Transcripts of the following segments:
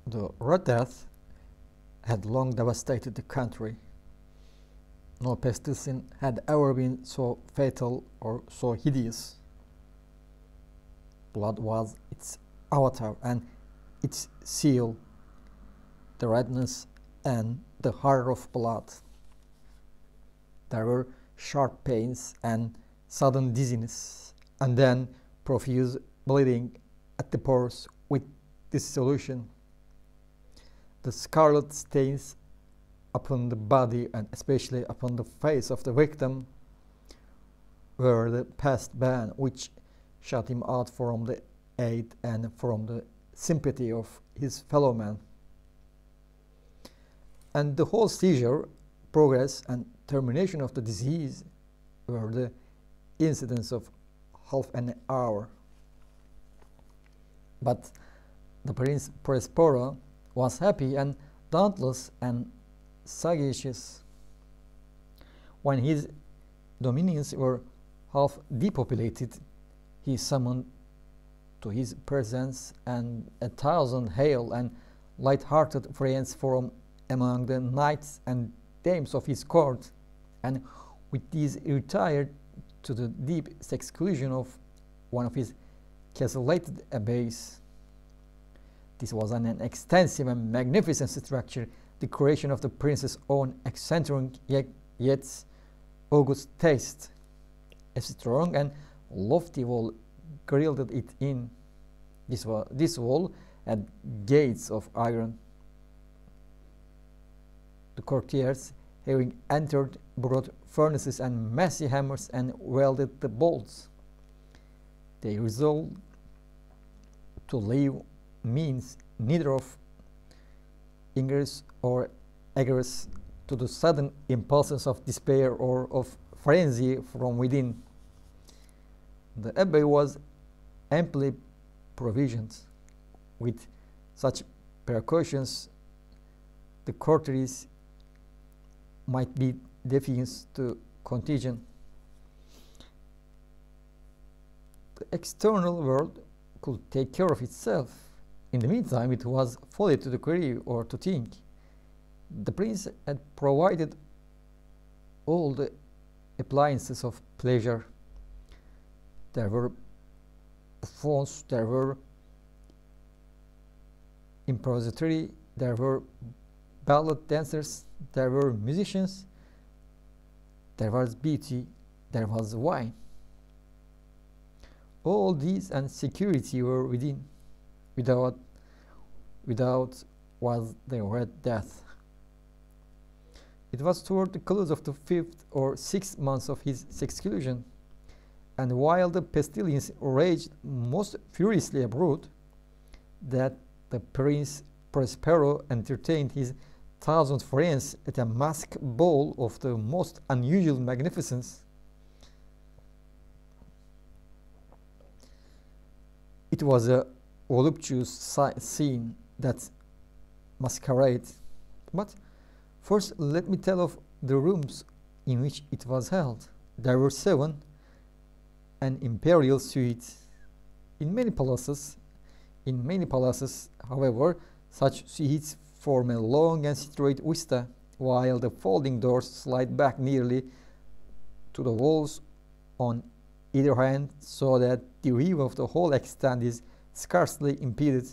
The Red Death had long devastated the country. No pestilence had ever been so fatal or so hideous. Blood was its avatar and its seal, the redness and the horror of blood. There were sharp pains and sudden dizziness, and then profuse bleeding at the pores with dissolution. The scarlet stains upon the body and especially upon the face of the victim were the past ban which shut him out from the aid and from the sympathy of his fellow men. And the whole seizure, progress and termination of the disease were the incidents of half an hour. But the Prince Prospero was happy and dauntless and sagacious. When his dominions were half depopulated, he summoned to his presence and 1,000 hale and light-hearted friends from among the knights and dames of his court, and with these retired to the deep seclusion of one of his castellated abbeys. This was an extensive and magnificent structure, the creation of the prince's own eccentric yet august taste. A strong and lofty wall grilled it in. This wall had gates of iron. The courtiers, having entered, brought furnaces and massy hammers and welded the bolts. They resolved to leave means neither of ingress or egress to the sudden impulses of despair or of frenzy from within. The abbey was amply provisioned. With such precautions, the courtiers might be defiant to contagion. The external world could take care of itself. In the meantime, it was folly to query or to think. The prince had provided all the appliances of pleasure. There were buffoons, there were improvisatory, there were ballet dancers, there were musicians, there was beauty, there was wine. All these and security were within. Without was the Red Death. It was toward the close of the 5th or 6th month of his seclusion, and while the pestilence raged most furiously abroad, that the Prince Prospero entertained his 1,000 friends at a masque ball of the most unusual magnificence. It was a voluptuous scene, that masquerade. But first let me tell of the rooms in which it was held. There were 7, an imperial suite. In many palaces, however, such suites form a long and straight vista, while the folding doors slide back nearly to the walls on either hand, so that the view of the whole extent is scarcely impeded.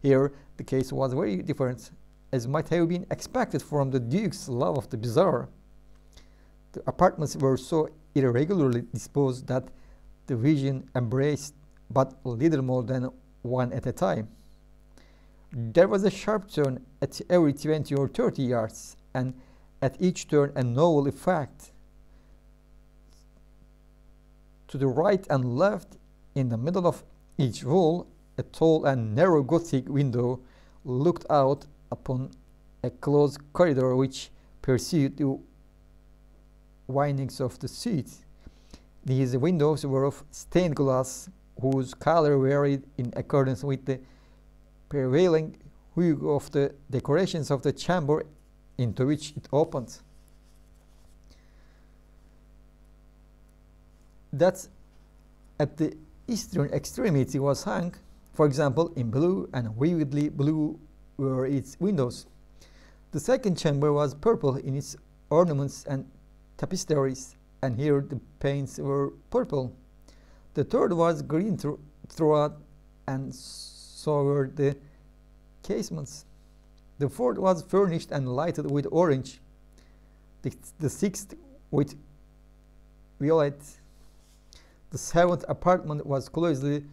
Here the case was very different, as might have been expected from the Duke's love of the bizarre. The apartments were so irregularly disposed that the vision embraced but little more than one at a time. There was a sharp turn at every 20 or 30 yards, and at each turn a novel effect. To the right and left, in the middle of each wall, a tall and narrow Gothic window looked out upon a closed corridor which pursued the windings of the suite. These windows were of stained glass, whose color varied in accordance with the prevailing hue of the decorations of the chamber into which it opened. That at the eastern extremity was hung, for example, in blue and vividly blue were its windows. The second chamber was purple in its ornaments and tapestries, and here the paints were purple. The third was green throughout, and so were the casements. The fourth was furnished and lighted with orange. The sixth with violet. The seventh apartment was closely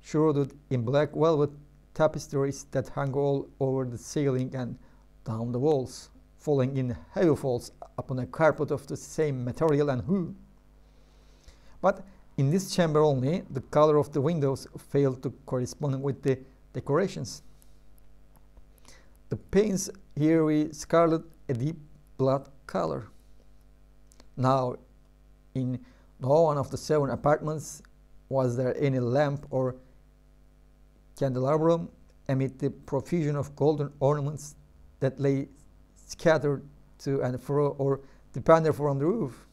shrouded in black velvet tapestries that hung all over the ceiling and down the walls, falling in heavy folds upon a carpet of the same material and hue. But in this chamber only, the color of the windows failed to correspond with the decorations. The paints here were scarlet, a deep blood color. Now, in no one of the 7 apartments was there any lamp or candelabrum amid the profusion of golden ornaments that lay scattered to and fro or depended from the roof.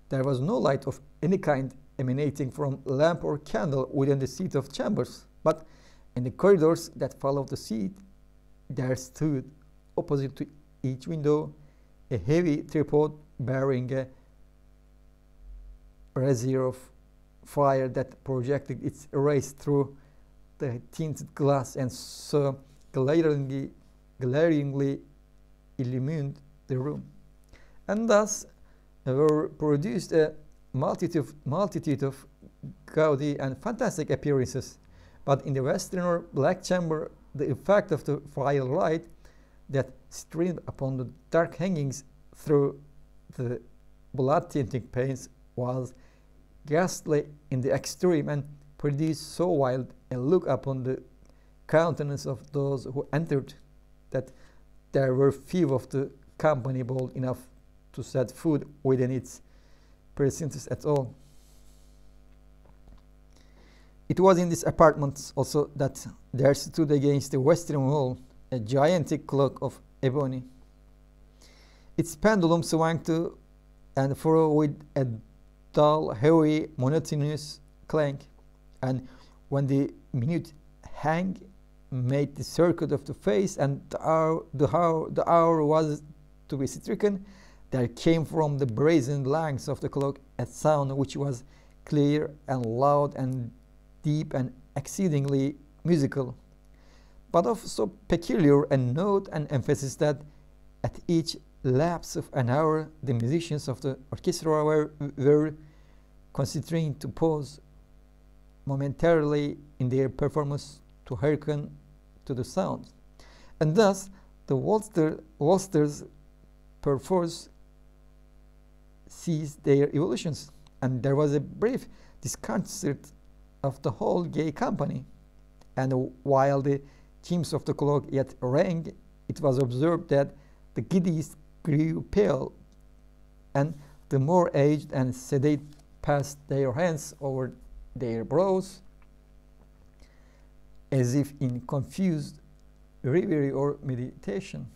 There was no light of any kind emanating from lamp or candle within the seat of chambers, but in the corridors that followed the seat, there stood, opposite to each window, a heavy tripod bearing a brazier of fire that projected its rays through the tinted glass and so glaringly illumined the room. And thus were produced a multitude of gaudy and fantastic appearances. But in the western or black chamber, the effect of the firelight that streamed upon the dark hangings through the blood-tinting paints was ghastly in the extreme and produced so wild a look upon the countenance of those who entered that there were few of the company bold enough to set foot within its precincts at all. It was in this apartment also that there stood against the western wall a gigantic clock of ebony. Its pendulum swung to and fro with a dull, heavy, monotonous clank, and when the minute hang made the circuit of the face and the hour was to be stricken, there came from the brazen lengths of the clock a sound which was clear and loud and deep and exceedingly musical, but of so peculiar a note and emphasis that at each lapse of an hour the musicians of the orchestra were constrained to pause momentarily in their performance to hearken to the sound, and thus the waltzers perforce ceased their evolutions, and there was a brief disconcert of the whole gay company. And while the chimes of the clock yet rang, it was observed that the giddies grew pale, and the more aged and sedate passed their hands over their brows, as if in confused reverie or meditation.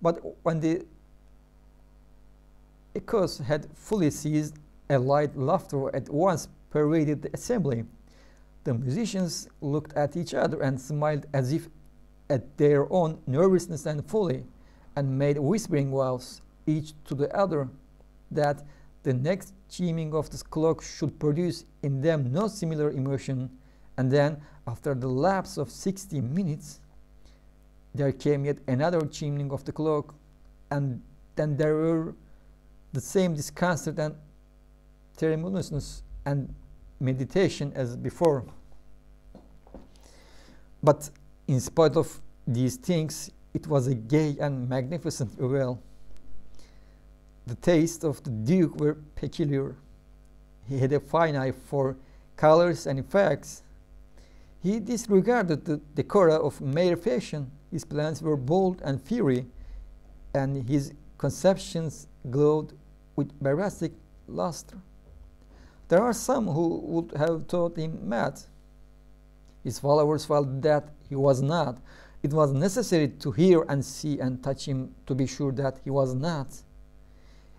But when the echoes had fully ceased, a light laughter at once pervaded the assembly. The musicians looked at each other and smiled as if at their own nervousness and folly, and made whispering vows, each to the other, that the next chiming of the clock should produce in them no similar emotion. And then, after the lapse of 60 minutes, there came yet another chiming of the clock, and then there were the same disconcert and tremulousness and meditation as before. But in spite of these things, it was a gay and magnificent revel. The tastes of the Duke were peculiar. He had a fine eye for colors and effects. He disregarded the decora of mere fashion. His plans were bold and fiery, and his conceptions glowed with bombastic luster. There are some who would have thought him mad. His followers felt that he was not. It was necessary to hear and see and touch him to be sure that he was not.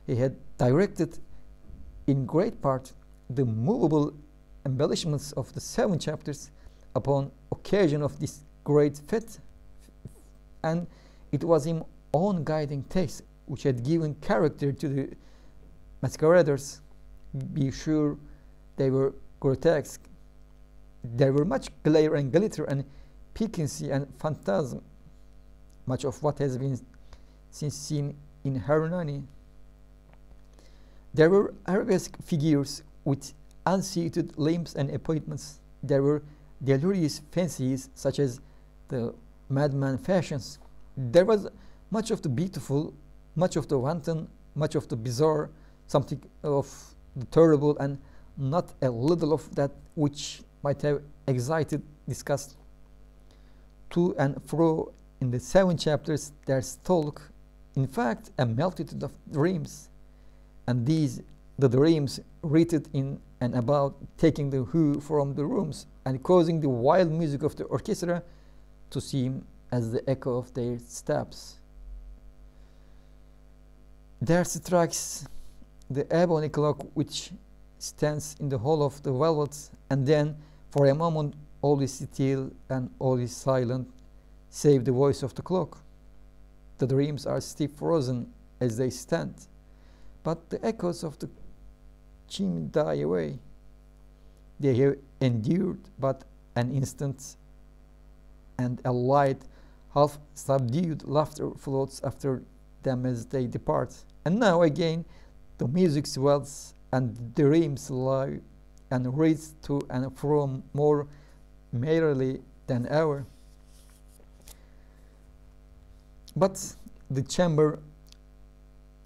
He had directed in great part the movable embellishments of the 7 chapters upon occasion of this great fete, and it was his own guiding taste which had given character to the masqueraders. Be sure they were grotesque. There were much glare and glitter and piquancy and phantasm, much of what has been since seen in Hernani. There were arabesque figures with unsuited limbs and appointments. There were delirious fancies such as the madman fashions. There was much of the beautiful, much of the wanton, much of the bizarre, something of the terrible, and not a little of that which might have excited disgust. To and fro in the 7 chapters there's talk, in fact a multitude of dreams, and these the dreams written in and about taking the hue from the rooms and causing the wild music of the orchestra to seem as the echo of their steps. There strikes the ebony clock which stands in the hall of the velvet, and then for a moment all is still and all is silent save the voice of the clock. The dreams are still frozen as they stand, but the echoes of the chime die away. They have endured but an instant, and a light, half subdued laughter floats after them as they depart. And now again the music swells and the dreams lie and reads to and fro more merrily than ever. But the chamber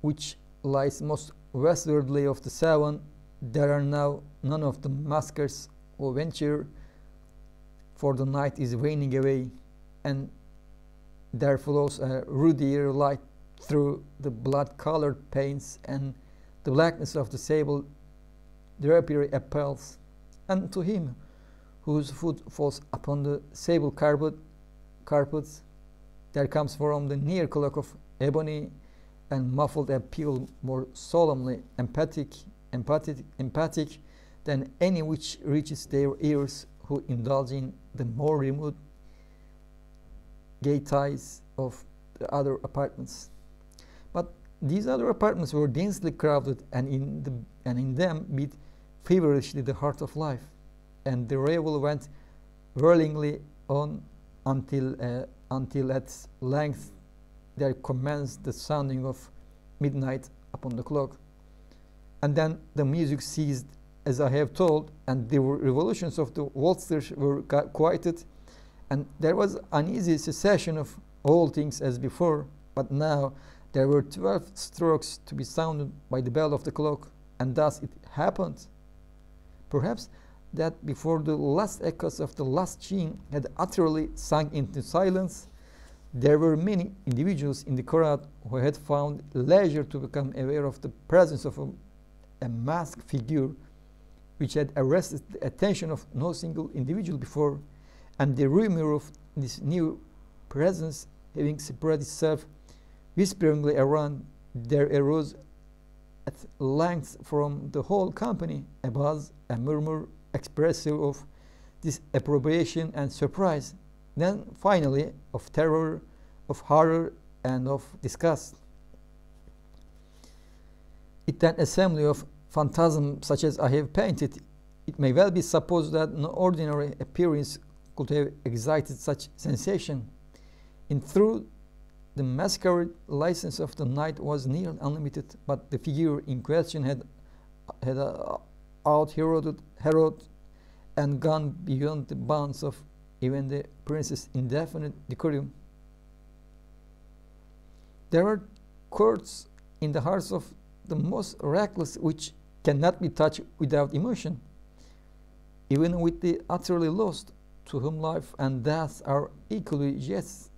which lies most westwardly of the 7, there are now none of the maskers who venture, for the night is waning away, and there flows a ruddier light through the blood-colored panes, and the blackness of the sable drapery appalls. And to him whose foot falls upon the sable carpets, there comes from the near clock of ebony and muffled appeal more solemnly emphatic than any which reaches their ears who indulge in the more remote gaieties of the other apartments. But these other apartments were densely crowded, and in them beat feverishly the heart of life, and the revel went whirlingly on until at length there commenced the sounding of midnight upon the clock. And then the music ceased, as I have told, and the revolutions of the waltzers were quieted, and there was uneasy cessation of all things as before. But now there were 12 strokes to be sounded by the bell of the clock, and thus it happened, perhaps, that before the last echoes of the last chime had utterly sunk into silence, there were many individuals in the crowd who had found leisure to become aware of the presence of a masked figure which had arrested the attention of no single individual before, and the rumor of this new presence having spread itself whisperingly around, there arose at length from the whole company a buzz, a murmur expressive of disapprobation and surprise, then finally of terror, of horror, and of disgust. In an assembly of phantasms such as I have painted, it may well be supposed that no ordinary appearance could have excited such sensation. In truth, the masquerade license of the night was nearly unlimited, but the figure in question had out-Herod and gone beyond the bounds of even the prince's indefinite decorum. There are chords in the hearts of the most reckless which cannot be touched without emotion, even with the utterly lost, to whom life and death are equally jests.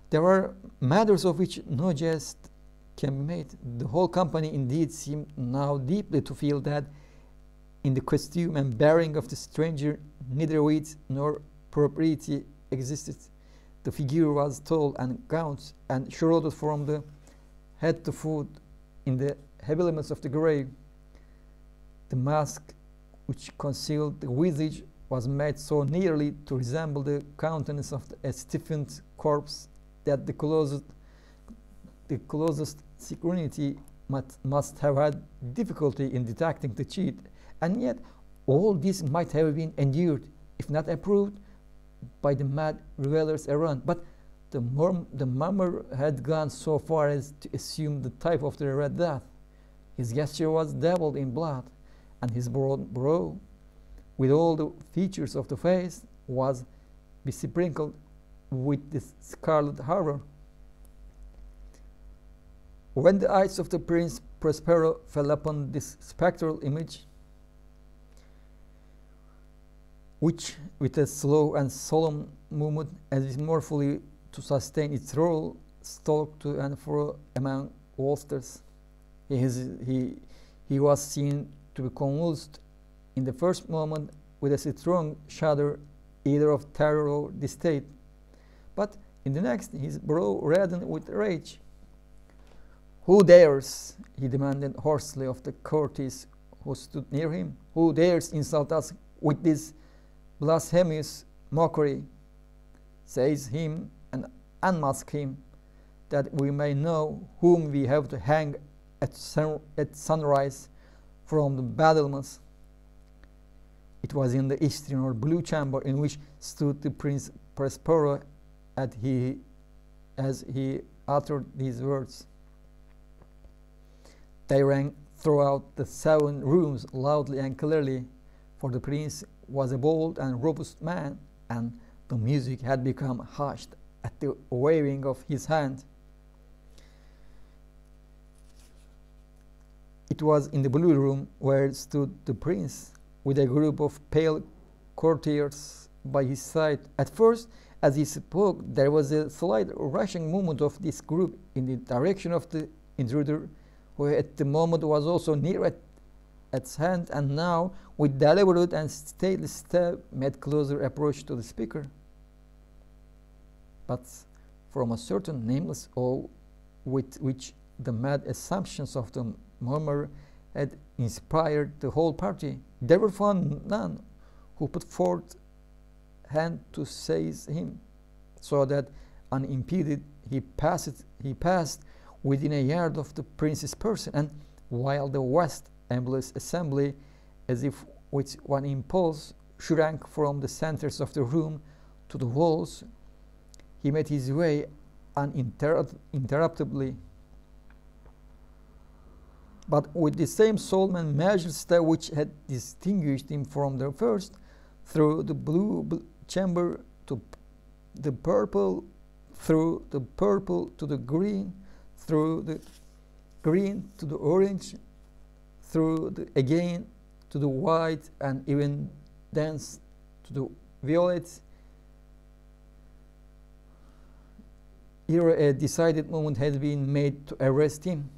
There are matters of which no jest can be made. The whole company indeed seemed now deeply to feel that in the costume and bearing of the stranger neither wit nor propriety existed. The figure was tall and gaunt, and shrouded from the head to foot in the habiliments of the grave. The mask which concealed the visage was made so nearly to resemble the countenance of a stiffened corpse that the closest scrutiny must have had difficulty in detecting the cheat, and yet all this might have been endured, if not approved, by the mad revelers around. But the mummer had gone so far as to assume the type of the Red Death. His gesture was dabbled in blood, and his broad brow, with all the features of the face, was besprinkled with the scarlet horror. When the eyes of the Prince Prospero fell upon this spectral image, which, with a slow and solemn movement, as if more fully to sustain its role, stalked to and fro among bolsters, he was seen to be convulsed in the first moment with a strong shudder, either of terror or disdain, but in the next his brow reddened with rage. "Who dares," he demanded hoarsely of the courtiers who stood near him, "who dares insult us with this blasphemous mockery? Seize him and unmask him, that we may know whom we have to hang at sunrise from the battlements." It was in the eastern or blue chamber in which stood the Prince Prospero as he uttered these words. They rang throughout the 7 rooms loudly and clearly, for the prince was a bold and robust man, and the music had become hushed at the waving of his hand. It was in the blue room where stood the prince, with a group of pale courtiers by his side. At first, as he spoke, there was a slight rushing movement of this group in the direction of the intruder, who at the moment was also near at hand, and now, with deliberate and stately step, made closer approach to the speaker. But from a certain nameless awe with which the mad assumptions of the mummer had inspired the whole party, there were found none who put forth hand to seize him, so that unimpeded he passed within a yard of the prince's person, and while the vast embless assembly, as if with one impulse, shrank from the centers of the room to the walls, he made his way uninterruptedly, but with the same solemn and measured step which had distinguished him from the first, through the blue chamber to the purple, through the purple to the green, through the green to the orange, again to the white, and even thence to the violet. Here a decided movement had been made to arrest him.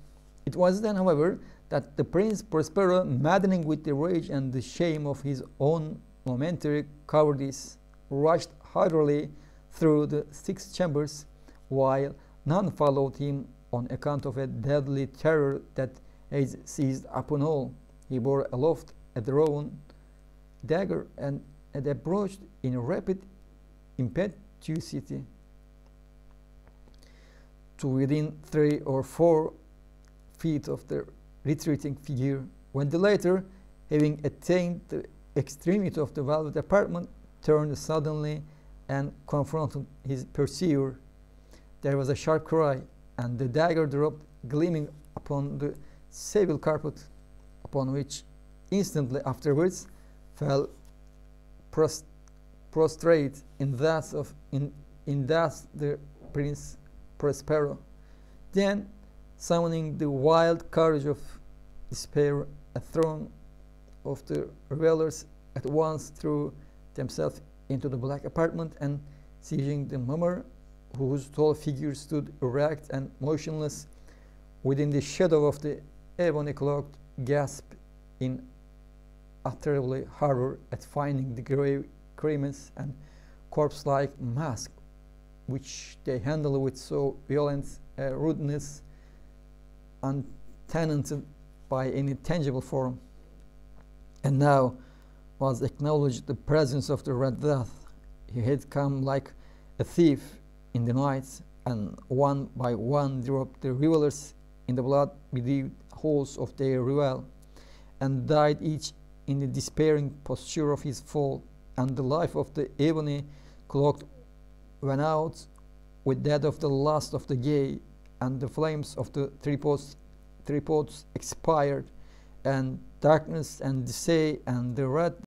It was then, however, that the Prince Prospero, maddening with the rage and the shame of his own momentary cowardice, rushed hurriedly through the 6 chambers, while none followed him on account of a deadly terror that had seized upon all. He bore aloft a drawn dagger and had approached in rapid impetuosity to within 3 or 4 feet of the retreating figure, when the latter, having attained the extremity of the velvet apartment, turned suddenly and confronted his pursuer. There was a sharp cry, and the dagger dropped gleaming upon the sable carpet, upon which instantly afterwards fell prostrate in death the Prince Prospero. Then, summoning the wild courage of despair, a throng of the revelers at once threw themselves into the black apartment, and seizing the mummer, whose tall figure stood erect and motionless within the shadow of the ebony cloak, gasped in utterly horror at finding the grey grimace and corpse-like mask which they handled with so violent rudeness, untenanted by any tangible form. And now, was acknowledged the presence of the Red Death. He had come like a thief in the night, and one by one dropped the revelers in the blood-bedewed halls of their rival, and died each in the despairing posture of his fall, and the life of the ebony-cloaked went out with that of the last of the gay, and the flames of the tripods expired, and darkness and decay and the Red